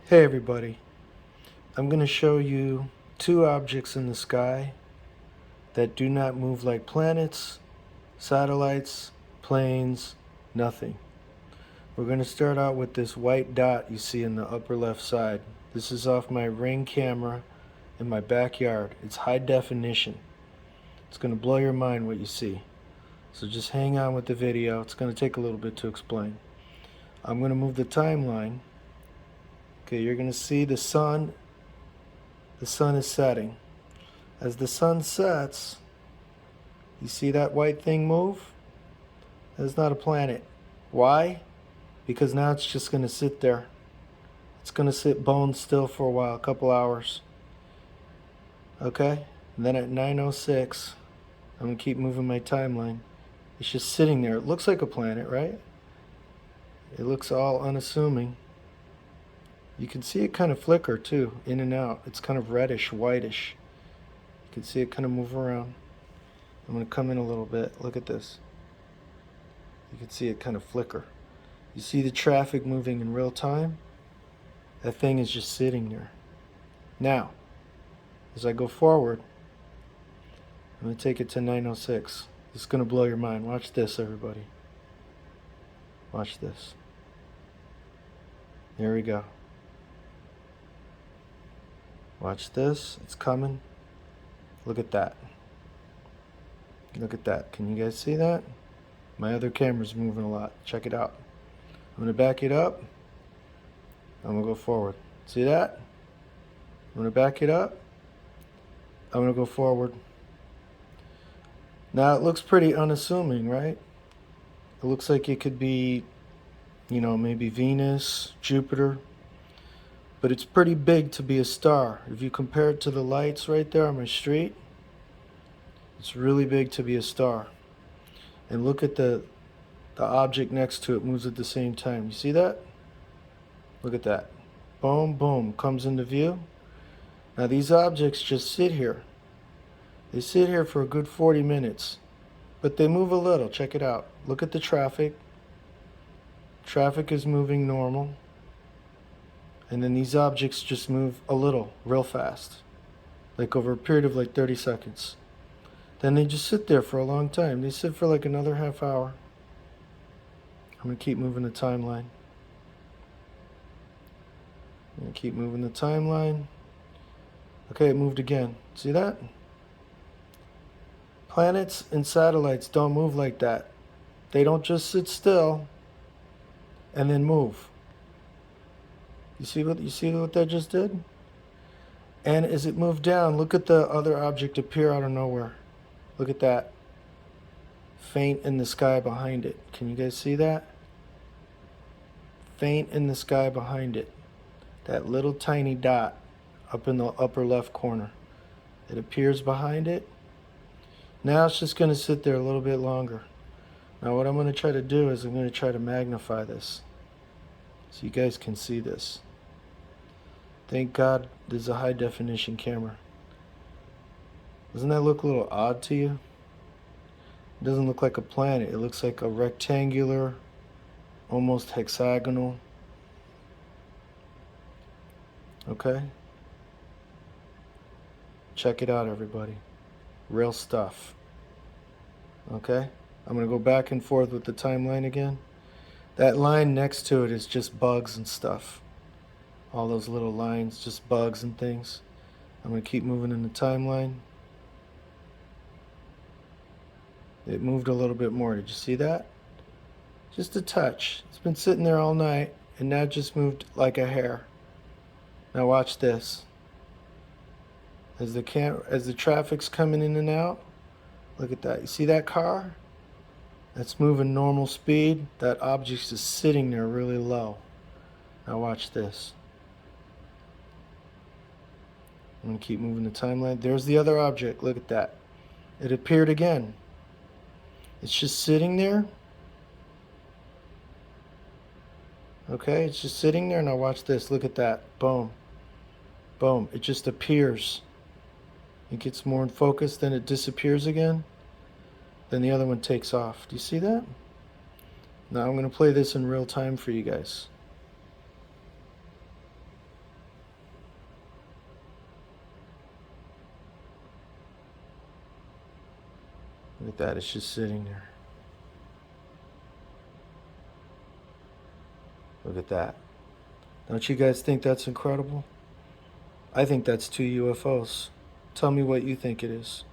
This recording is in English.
Hey everybody, I'm going to show you two objects in the sky that do not move like planets, satellites, planes, nothing. We're going to start out with this white dot you see in the upper left side. This is off my Ring camera in my backyard. It's high definition. It's going to blow your mind what you see. So just hang on with the video. It's going to take a little bit to explain. I'm going to move the timeline. Okay, you're going to see the sun. The sun is setting. As the sun sets, you see that white thing move? That's not a planet. Why? Because now it's just going to sit there. It's going to sit bone still for a while, a couple hours. Okay? And then at 9:06, I'm going to keep moving my timeline. It's just sitting there. It looks like a planet, right? It looks all unassuming. You can see it kind of flicker too, in and out. It's kind of reddish, whitish. You can see it kind of move around. I'm going to come in a little bit. Look at this. You can see it kind of flicker. You see the traffic moving in real time? That thing is just sitting there. Now, as I go forward, I'm going to take it to 9:06. It's going to blow your mind. Watch this, everybody. Watch this. There we go. Watch this. It's coming. Look at that. Look at that. Can you guys see that? My other camera's moving a lot. Check it out. I'm going to back it up. I'm going to go forward. See that? I'm going to back it up. I'm going to go forward. Now it looks pretty unassuming, right? It looks like it could be, maybe Venus, Jupiter. But it's pretty big to be a star. If you compare it to the lights right there on my street, it's really big to be a star. And look at the object next to it moves at the same time. You see that? Look at that. Boom, boom, comes into view. Now these objects just sit here. They sit here for a good 40 minutes. But they move a little. Check it out. Look at the traffic. Traffic is moving normal. And then these objects just move a little, real fast. Like over a period of like 30 seconds. Then they just sit there for a long time. They sit for like another half hour. I'm going to keep moving the timeline. I'm going to keep moving the timeline. Okay, it moved again. See that? Planets and satellites don't move like that. They don't just sit still and then move. You see what that just did? And as it moved down, look at the other object appear out of nowhere. Look at that. Faint in the sky behind it. Can you guys see that? Faint in the sky behind it. That little tiny dot up in the upper left corner. It appears behind it. Now it's just going to sit there a little bit longer. Now what I'm going to try to do is I'm going to try to magnify this so you guys can see this. Thank God this is a high definition camera. Doesn't that look a little odd to you? It doesn't look like a planet. It looks like a rectangular, almost hexagonal. Okay? Check it out, everybody. Real stuff. Okay? I'm going to go back and forth with the timeline again. That line next to it is just bugs and stuff. All those little lines, just bugs and things. I'm going to keep moving in the timeline. It moved a little bit more. Did you see that? Just a touch. It's been sitting there all night and now it just moved like a hair. Now watch this. As the traffic's coming in and out, look at that. You see that car? That's moving normal speed. That object's just sitting there really low. Now watch this. I'm going to keep moving the timeline. There's the other object. Look at that. It appeared again. It's just sitting there. Okay, it's just sitting there. Now watch this. Look at that. Boom. Boom. It just appears. It gets more in focus, then it disappears again. Then the other one takes off. Do you see that? Now I'm going to play this in real time for you guys. Look at that, it's just sitting there. Look at that. Don't you guys think that's incredible? I think that's two UFOs. Tell me what you think it is.